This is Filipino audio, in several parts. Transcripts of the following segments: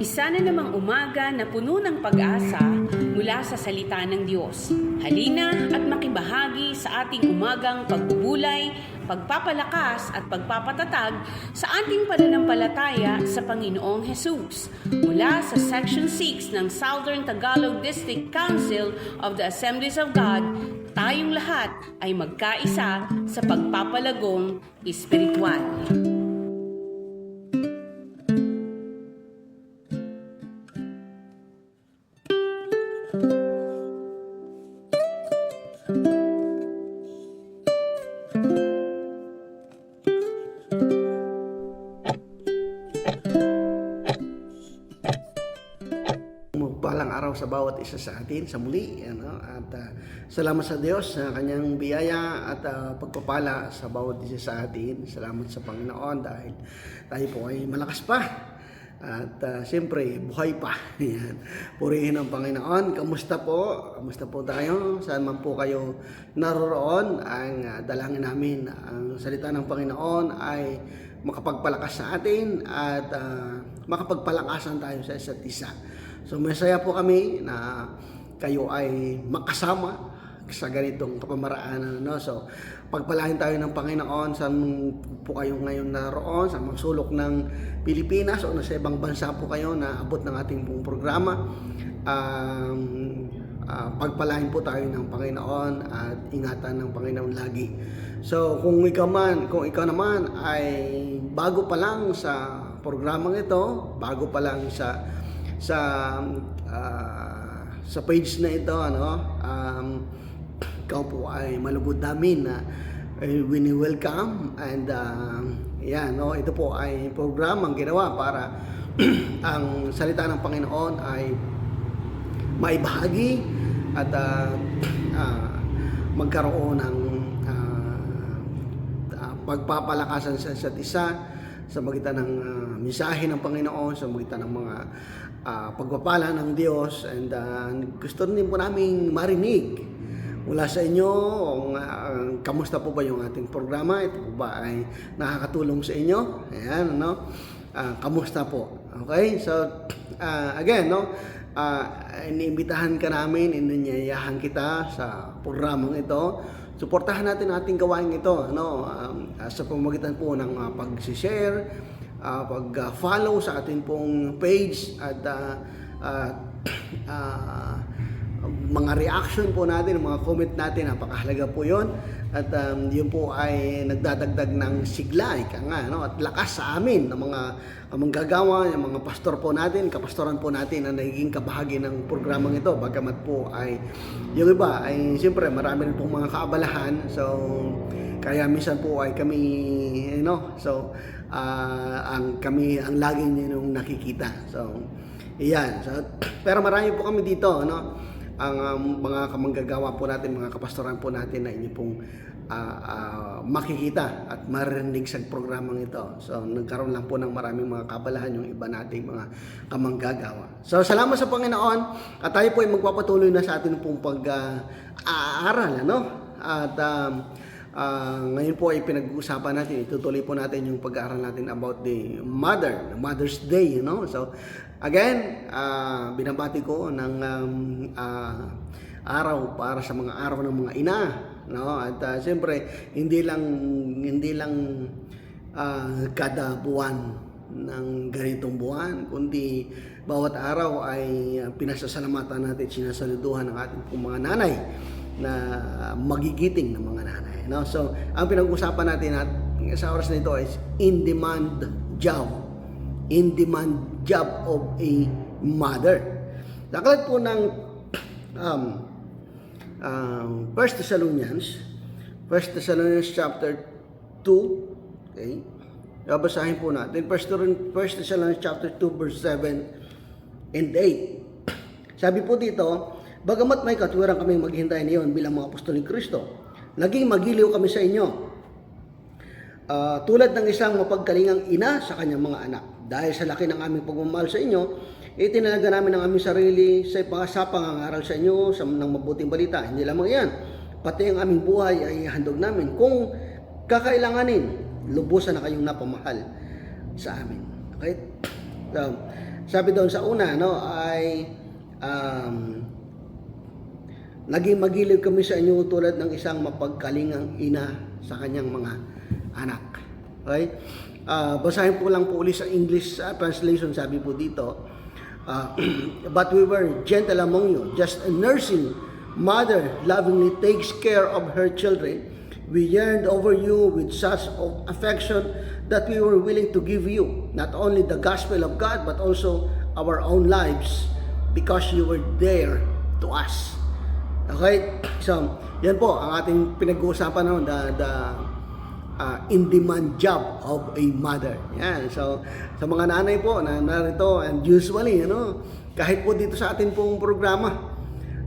Isa na namang umaga na puno ng pag-asa mula sa salita ng Diyos. Halina at makibahagi sa ating umagang pagbubulay, pagpapalakas at pagpapatatag sa ating pananampalataya sa Panginoong Hesus. Mula sa Section 6 ng Southern Tagalog District Council of the Assemblies of God, tayong lahat ay magkaisa sa pagpapalagong espiritual. Magpalang araw sa bawat isa sa atin sa muli, at salamat sa Diyos sa kanyang biyaya at pagpapala sa bawat isa sa atin. Salamat sa Panginoon dahil tayo po ay malakas pa at siyempre buhay pa. Yan. Purihin ang Panginoon. Kamusta po? Kamusta po tayo? Saan man po kayo naroroon? Ang dalangin namin ang salita ng Panginoon ay makapagpalakas sa atin at makapagpalakasan tayo sa isa't isa. So masaya po kami na kayo ay makasama sa ganitong kapamaraanan. So pagpalain tayo ng Panginoon saan po kayo ngayon naroon, sa mga sulok ng Pilipinas o nasa ibang bansa po kayo na abot ng ating pong programa. Pagpalain po tayo ng Panginoon at ingatan ng Panginoon lagi. So kung ikaw naman ay bago pa lang sa programang ito, bago pa lang sa page na ito, ikaw po ay malugod namin na wini-welcome and ito po ay programang ginawa para ang salita ng Panginoon ay maibahagi at magkaroon ng pagpapalakasan sa isa't isa sa magitan ng mensahe ng Panginoon, sa magitan ng mga pagpapala ng Diyos. And gusto rin po namin marinig mula sa inyo kamusta po ba yung ating programa. Ito po ba ay nakakatulong sa inyo? Ayan, kamusta po? Okay, so again, iniimbitahan ka namin, ininyayahan kita sa programang ito. Suportahan natin ang ating gawain ito, sa pamamagitan po ng pag-share, pag-follow sa ating pong page at mga reaction po natin, mga comment natin, napakahalaga po yun. At yun po ay nagdadagdag ng sigla, at lakas sa amin ng mga manggagawa, yung mga pastor po natin, kapastoran po natin na nagiging kabahagi ng programang ito. Bagamat po ay yung iba ay siyempre marami rin pong mga kaabalahan. So kaya minsan po ay kami kami ang laging ninyong nakikita. So iyan. So, pero marami po kami dito, ang mga kamanggagawa po natin, mga kapastoran po natin na inyo pong makikita at marinig sa programang ito. So nagkaroon lang po ng maraming mga kabalahan yung iba nating mga kamanggagawa. So salamat sa Panginoon at tayo po ay magpapatuloy na sa atin pong pag-aaral, at ngayon po ay pinag-uusapan natin, itutuloy po natin yung pag-aaral natin about the Mother's Day, So again, binabati ko ng araw para sa mga araw ng mga ina, at siyempre hindi lang kada buwan ng ganitong buwan, kundi bawat araw ay pinasasalamatan natin, sinasaluduhan ng ating pong mga nanay na magigiting ng mga nanay, So ang pinag-usapan natin sa oras na ito is in-demand job of a mother. Naklat po ng 1 Thessalonians chapter 2, okay? Babasahin po natin 1 Thessalonians chapter 2 verse 7 and 8. Sabi po dito, bagamat may katwiran kaming maghintay niyon bilang mga apostol ni Kristo, naging magiliw kami sa inyo. Tulad ng isang mapagkalingang ina sa kanyang mga anak. Dahil sa laki ng aming pagmamahal sa inyo, itinalaga namin ang aming sarili sa pangangaral sa inyo ng mabuting balita. Hindi lamang yan, pati ang aming buhay ay handog namin. Kung kakailanganin, lubusan na kayong napamahal sa amin. Okay? So, sabi doon sa una, no, ay naging magiliw kami sa inyo tulad ng isang mapagkalingang ina sa kanyang mga anak. Okay? Basahin po lang po ulit sa English translation, sabi po dito, but we were gentle among you, just a nursing mother lovingly takes care of her children. We yearned over you with such affection that we were willing to give you not only the gospel of God but also our own lives because you were there to us. Okay? So, yan po ang ating pinag-uusapan noon, the in-demand job of a mother. Yan. So, sa mga nanay po na narito, and usually, kahit po dito sa ating pong programa,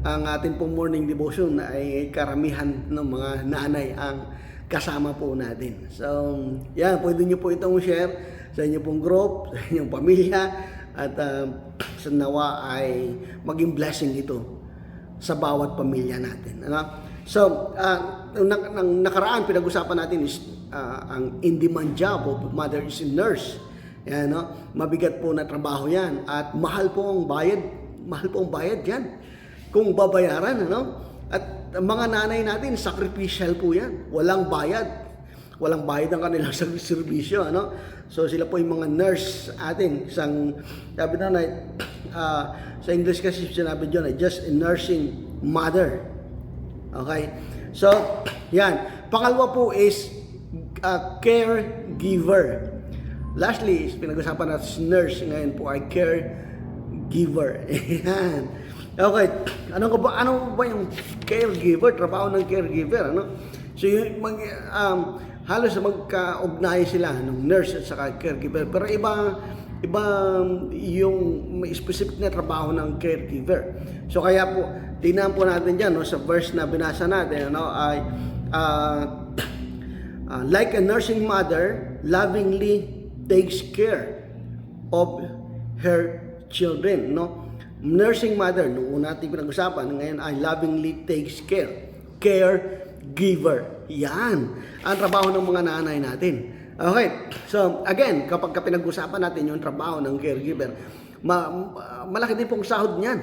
ang ating pong morning devotion ay karamihan ng mga nanay ang kasama po natin. So, yan, pwede nyo po itong share sa inyong pong group, sa inyong pamilya, at sa nawa ay maging blessing ito sa bawat pamilya natin. So, nang nakaraan, pinag-usapan natin is ang in-demand job of mother is a nurse. Yan, mabigat po na trabaho yan at mahal po ang bayad yan. Kung babayaran, At ang mga nanay natin, sacrificial po yan. Walang bayad ang kanilang serbisyo, So sila po yung mga nurse atin. Isang, sabi na sa English kasi sinabi dyan, just a nursing mother. Okay? So, yan. Pangalawa po is caregiver. Lastly, pinag-usapan natin nurse. Ngayon po ay caregiver. Yan. Okay, ano ba yung caregiver, trabaho ng caregiver, So yung halos magka-ugnayan sila ng nurse at saka caregiver, pero iba yung may specific na trabaho ng caregiver. So kaya po tingnan po natin diyan, sa verse na binasa natin, ay like a nursing mother lovingly takes care of her children, Nursing mother, noong natin pinag-usapan, ngayon ay lovingly takes care. Caregiver. Yan. Ang trabaho ng mga nanay natin. Okay. So, again, kapag pinag-usapan natin yung trabaho ng caregiver, malaki din pong sahod niyan.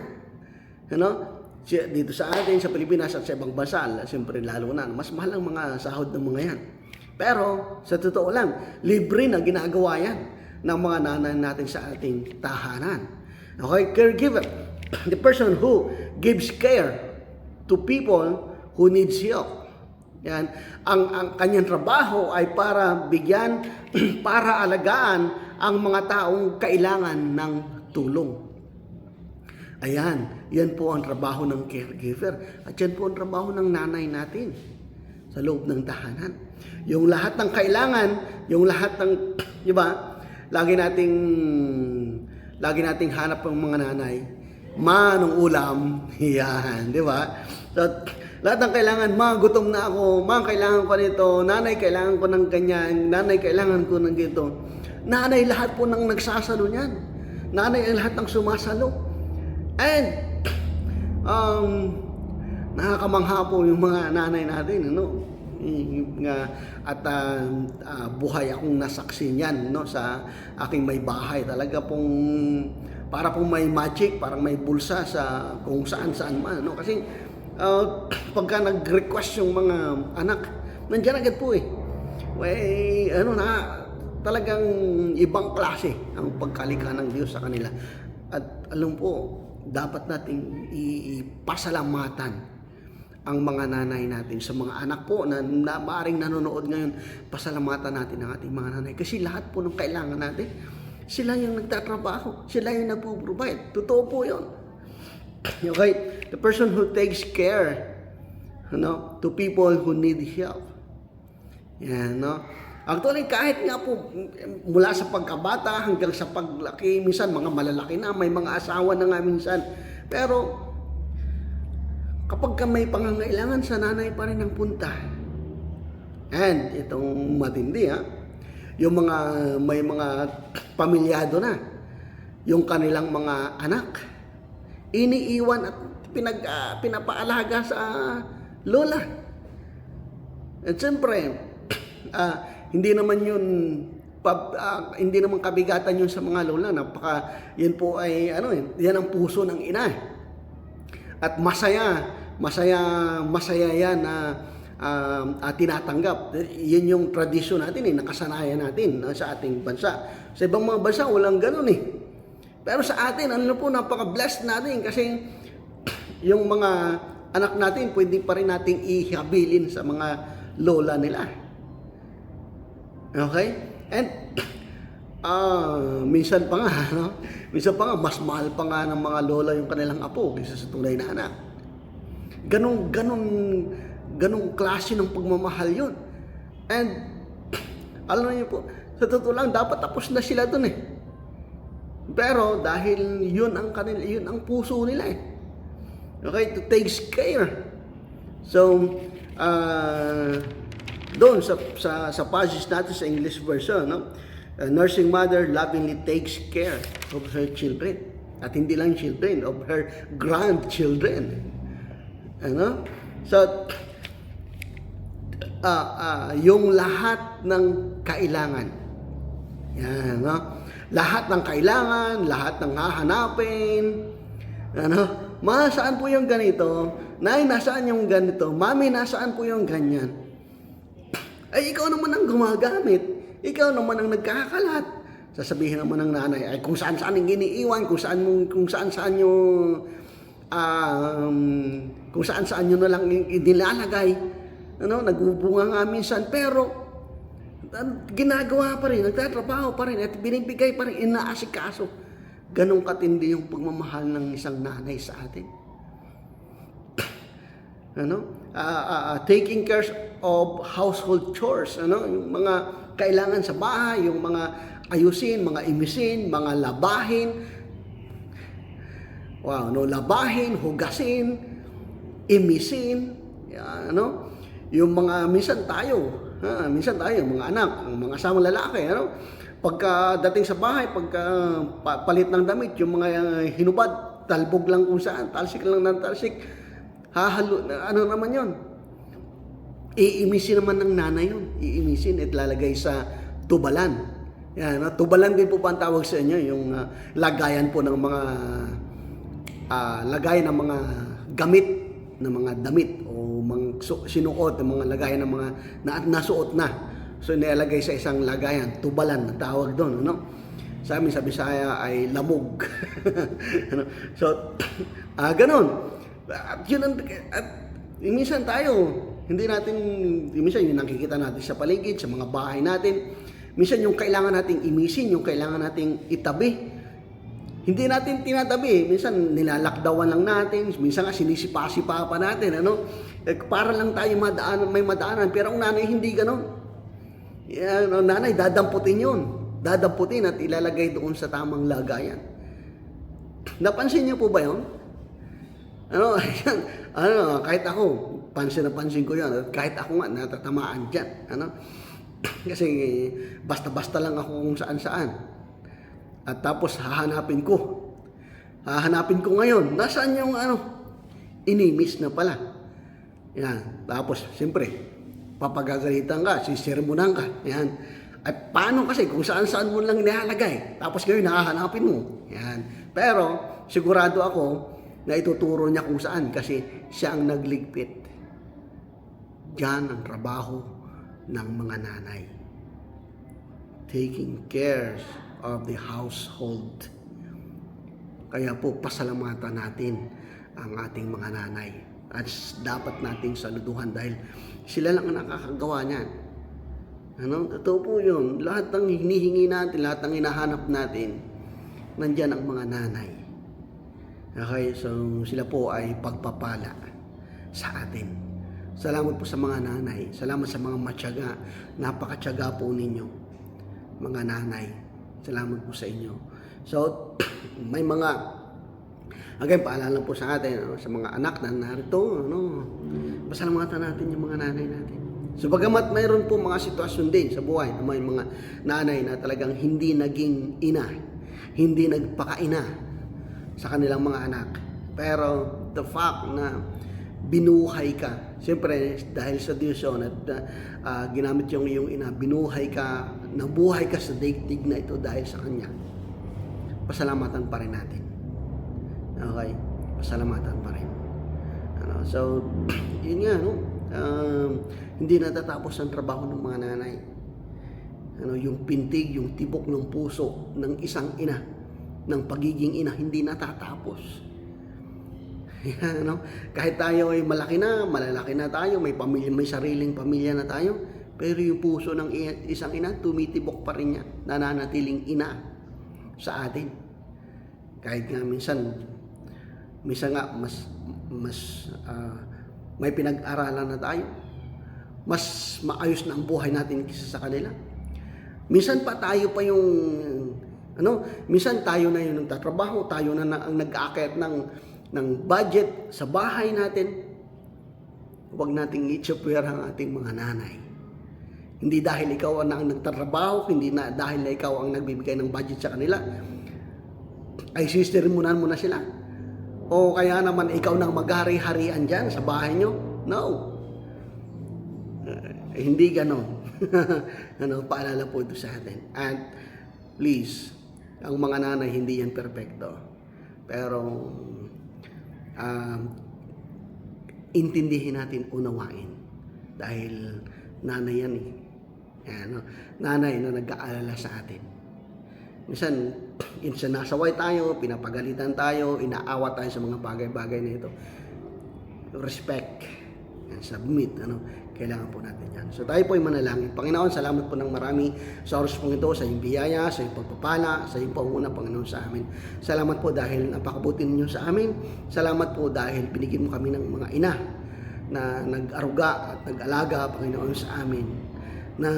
Dito sa atin, sa Pilipinas at sa ibang bansa, siyempre lalo na, mas mahal ang mga sahod ng mga yan. Pero, sa totoo lang, libre na ginagawa yan ng mga nanay natin sa ating tahanan. Okay, caregiver, the person who gives care to people who needs help. Yan, ang kanyang trabaho ay para bigyan, para alagaan ang mga taong kailangan ng tulong. Ayan, yan po ang trabaho ng caregiver. At yan po ang trabaho ng nanay natin sa loob ng tahanan. Yung lahat ng kailangan, yung lahat ng, di ba, lagi nating hanap ng mga nanay, ng ulam, yan, di ba? So, lahat ng kailangan, gutom na ako, kailangan ko nito, nanay, kailangan ko ng ganyan, nanay, kailangan ko ng gito. Nanay, lahat po nang nagsasalo niyan. Nanay, ang lahat ng sumasalo. And, nakakamangha po yung mga nanay natin, At buhay akong nasaksi niyan, sa aking may bahay. Talaga pong para pong may magic, parang may bulsa sa kung saan man, Kasi pagka nag-request yung mga anak, nandiyan agad po talagang ibang klase ang pagkalika ng Diyos sa kanila. At alam po, dapat nating ipasalamatan ang mga nanay natin sa mga anak po na maaaring nanonood ngayon. Pasalamatan natin ang ating mga nanay kasi lahat po ng kailangan natin, sila yung nagtatrabaho, sila yung nagpo-provide. Totoo po yun. Okay? The person who takes care to people who need help. Yan, Actually, kahit nga po mula sa pagkabata hanggang sa paglaki, minsan mga malalaki na, may mga asawa na nga minsan. Pero kapag may pangangailangan, sa nanay pa rin ang punta. And itong matindi, yung may mga pamilyado na, yung kanilang mga anak, iniiwan at pinapaalaga sa lola. At siyempre, hindi naman yun hindi naman kabigatan yun sa mga lola. Yun po ay, yan ang puso ng ina. At masaya yan na tinatanggap. Yun yung tradisyon natin, nakasanayan natin sa ating bansa. Sa ibang mga bansa, walang ganun Pero sa atin, napaka-blessed natin kasi yung mga anak natin, pwede pa rin nating ihabilin sa mga lola nila. Okay? And, minsan pa nga, mas mahal pa nga ng mga lola yung kanilang apo kaysa sa tunay na anak. Ganong klase ng pagmamahal yun. And, alam niyo po, sa totoo lang, dapat tapos na sila dun Pero, dahil yun ang puso nila Okay, to take care. So, doon sa passage natin sa English version, a nursing mother lovingly takes care of her children. At hindi lang children, of her grandchildren. So, yung lahat ng kailangan. Yan, lahat ng kailangan, lahat ng hahanapin. Ma, saan po yung ganito? Nay, nasaan yung ganito? Mami, nasaan po yung ganyan? Ay, ikaw naman ang gumagamit. Ikaw naman ang nagkakalat. Sasabihin naman ng nanay, ay kung saan-saan yung iniiwan, kung saan-saan yung kung saan-saan nyo na lang inilalagay. Nagbubunga nga minsan, pero ginagawa pa rin, nagtatrabaho pa rin, at binibigay pa rin, inaasikaso. Ganong katindi yung pagmamahal ng isang nanay sa atin. Taking care of household chores, yung mga kailangan sa bahay, yung mga ayusin, mga imisin, mga labahin. Labahin, hugasin, imisin, yung mga minsan tayo, mga anak, mga asamang lalaki, pagka dating sa bahay, pagka palit ng damit, yung mga hinubad, talbog lang kung saan, talsik lang ng talsik, naman yun? Iimisin naman ng nanay yun. Iimisin at lalagay sa tubalan. Yan, tubalan din po pa ang tawag sa inyo, yung lagayan po ng mga lagay ng mga gamit, ng mga damit o mga sinuot, ng mga lagayan ng mga nasuot na. So, nilalagay sa isang lagayan, tubalan, ang tawag doon, Sa amin, sa Bisaya, ay lamog. So, ganun. At yun minsan tayo, minsan yung nakikita natin sa paligid, sa mga bahay natin, minsan yung kailangan nating imisin, yung kailangan nating itabi, hindi natin tinatabi. Minsan nilalakdawan lang natin, minsan nga sinisipa-sipa pa natin, para lang tayo may madaanan, pero ang nanay hindi ganon. Nanay, dadamputin yun. Dadamputin at ilalagay doon sa tamang lagayan. Napansin niyo po ba yun? Kahit ako, pansin ko yan. Kahit ako nga, natatamaan dyan. Kasi basta-basta lang ako kung saan-saan. At tapos hahanapin ko ngayon. Nasaan yung inimis na pala. Yan. Tapos, siyempre, papagagalitan ka, sisermonan ka. Yan. At paano kasi kung saan-saan mo lang nilalagay. Tapos ngayon, hahanapin mo. Yan. Pero, sigurado ako na ituturo niya kung saan kasi siya ang nagligpit. Diyan ang trabaho ng mga nanay. Taking care of the household. Kaya po, pasalamatan natin ang ating mga nanay. At dapat nating saluduhan dahil sila lang ang nakakagawa niyan. Totoo po yun. Lahat ng hinihingi natin, lahat ng hinahanap natin, nandyan ang mga nanay. Okay, so sila po ay pagpapala sa atin. Salamat po sa mga nanay. Salamat sa mga matyaga. Napakatyaga po ninyo, mga nanay. Salamat po sa inyo. So, may mga again, paalala po sa atin, sa mga anak na narito, pasalamatan natin yung mga nanay natin. So, bagamat mayroon po mga sitwasyon din sa buhay na may mga nanay na talagang hindi naging ina, hindi nagpakaina sa kanilang mga anak. Pero, the fact na binuhay ka siyempre, dahil sa Diyos yun at ginamit yung iyong ina, binuhay ka, nabuhay ka sa daigdig na ito dahil sa Kanya. Pasalamatan pa rin natin. Okay? Pasalamatan pa rin. So, yun nga, no? Hindi natatapos ang trabaho ng mga nanay. Yung pintig, yung tibok ng puso ng isang ina, ng pagiging ina, hindi natatapos. Kahit tayo ay malaki na, malalaki na tayo, may pamilya, may sariling pamilya na tayo, pero yung puso ng isang ina, tumitibok pa rin niya, nananatiling ina sa atin. Kahit nga minsan nga mas may pinag-aralan na tayo, mas maayos na ang buhay natin kaysa sa kanila. Minsan pa tayo pa yung minsan tayo na yung nagtatrabaho, tayo na ang nag-aakyat ng budget sa bahay natin. Huwag nating itsupwera ang ating mga nanay. Hindi dahil ikaw ang nagtatrabaho, hindi na dahil na ikaw ang nagbibigay ng budget sa kanila, ay sistermunan mo na sila. O kaya naman ikaw nang maghari-harian dyan sa bahay nyo. No. Hindi ganon. Paalala po ito sa atin. And please, ang mga nanay, hindi yan perfecto. Pero intindihin natin, unawain. Dahil nanay yan eh. Nanay na nag-aalala sa atin. Minsan, nasaway tayo, pinapagalitan tayo, inaawa tayo sa mga bagay-bagay na ito. Respect and submit. Kailangan po natin yan. So tayo po ay manalangin. Panginoon, salamat po ng marami sa oras pong ito, sa iyong biyaya, sa iyong pagpapala, sa iyong panguna, Panginoon, sa amin. Salamat po dahil napakabuti ninyo sa amin. Salamat po dahil binigyan mo kami ng mga ina na nag-aruga at nag-alaga, Panginoon, sa amin. Na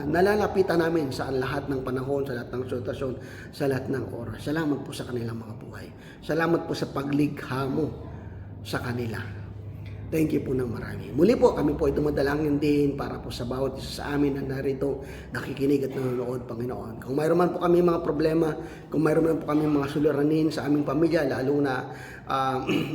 nalalapitan namin sa lahat ng panahon, sa lahat ng sitwasyon, sa lahat ng oras. Salamat po sa kanilang mga buhay. Salamat po sa paglikha mo sa kanila. Thank you po ng marami. Muli po, kami po ay dumadalangin din para po sa bawat isa sa amin na narito, nakikinig at nanonood, Panginoon. Kung mayroon man po kami mga problema, kung mayroon man po kami mga suliranin sa aming pamilya, lalo na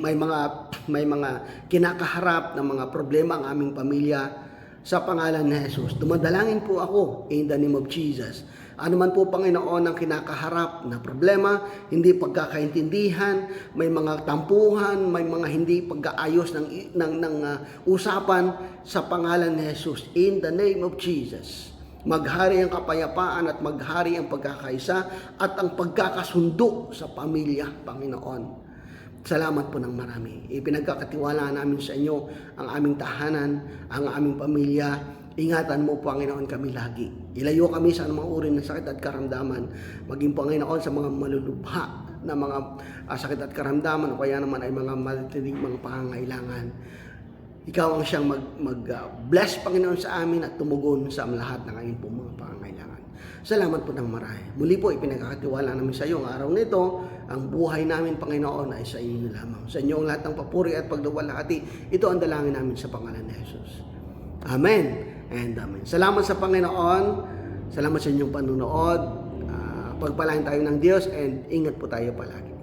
may mga kinakaharap na mga problema ang aming pamilya, sa pangalan ni Jesus, dumadalangin po ako in the name of Jesus. Ano man po, Panginoon, ang kinakaharap na problema, hindi pagkakaintindihan, may mga tampuhan, may mga hindi pag-aayos ng usapan, sa pangalan ni Jesus, in the name of Jesus. Maghari ang kapayapaan at maghari ang pagkakaisa at ang pagkakasundo sa pamilya, Panginoon. Salamat po ng marami. Ipinagkakatiwala namin sa inyo ang aming tahanan, ang aming pamilya. Ingatan mo, Panginoon, kami lagi. Ilayo kami sa anumang uri ng sakit at karamdaman. Maging, Panginoon, sa mga malulubha na mga sakit at karamdaman o kaya naman ay mga matinding mga pangangailangan. Ikaw ang siyang mag-bless, Panginoon, sa amin at tumugon sa lahat ng aming po mga pangangailangan. Salamat po ng marami. Muli po, ipinagkakatiwala namin sa iyo ang araw nito. Ang buhay namin, Panginoon, ay sa inyo lamang. Sa inyo ang lahat ng papuri at pagdawalhati. Ito ang dalangin namin sa pangalan ni Jesus. Amen and amen. Salamat sa Panginoon. Salamat sa inyong panunood. Pagpalain tayo ng Diyos and ingat po tayo palagi.